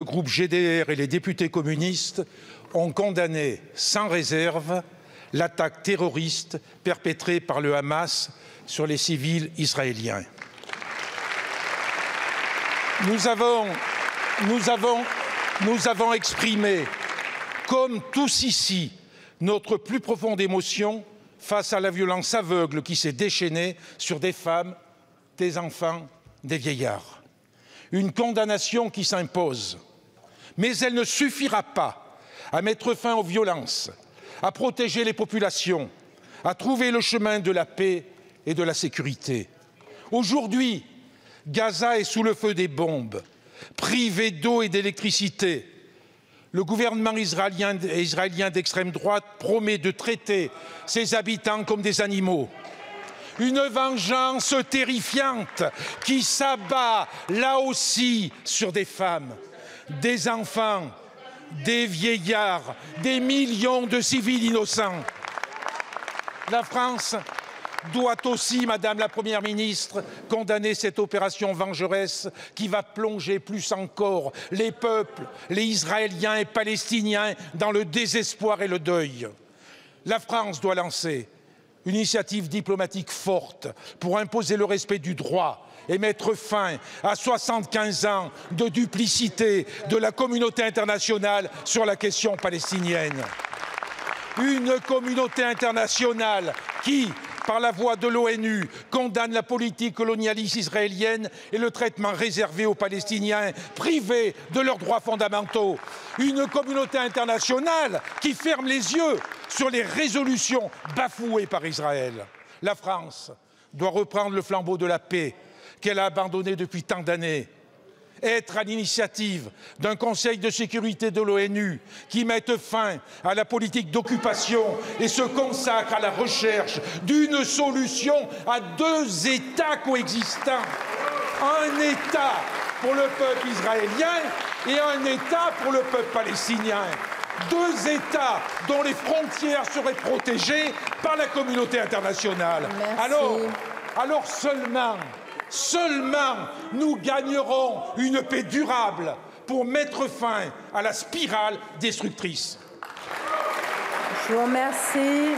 Le groupe GDR et les députés communistes ont condamné sans réserve l'attaque terroriste perpétrée par le Hamas sur les civils israéliens. Nous avons exprimé, comme tous ici, notre plus profonde émotion face à la violence aveugle qui s'est déchaînée sur des femmes, des enfants, des vieillards. Une condamnation qui s'impose. Mais elle ne suffira pas à mettre fin aux violences, à protéger les populations, à trouver le chemin de la paix et de la sécurité. Aujourd'hui, Gaza est sous le feu des bombes, privé d'eau et d'électricité. Le gouvernement israélien d'extrême droite promet de traiter ses habitants comme des animaux. Une vengeance terrifiante qui s'abat là aussi sur des femmes, des enfants, des vieillards, des millions de civils innocents. La France doit aussi, Madame la Première ministre, condamner cette opération vengeresse qui va plonger plus encore les peuples, les Israéliens et Palestiniens, dans le désespoir et le deuil. La France doit lancer une initiative diplomatique forte pour imposer le respect du droit et mettre fin à 75 ans de duplicité de la communauté internationale sur la question palestinienne. Une communauté internationale qui, par la voix de l'ONU, condamne la politique colonialiste israélienne et le traitement réservé aux Palestiniens privés de leurs droits fondamentaux. Une communauté internationale qui ferme les yeux sur les résolutions bafouées par Israël. La France doit reprendre le flambeau de la paix qu'elle a abandonné depuis tant d'années, être à l'initiative d'un Conseil de sécurité de l'ONU qui mette fin à la politique d'occupation et se consacre à la recherche d'une solution à deux États coexistants. Un État pour le peuple israélien et un État pour le peuple palestinien. Deux États dont les frontières seraient protégées par la communauté internationale. Alors seulement nous gagnerons une paix durable pour mettre fin à la spirale destructrice. Je vous remercie.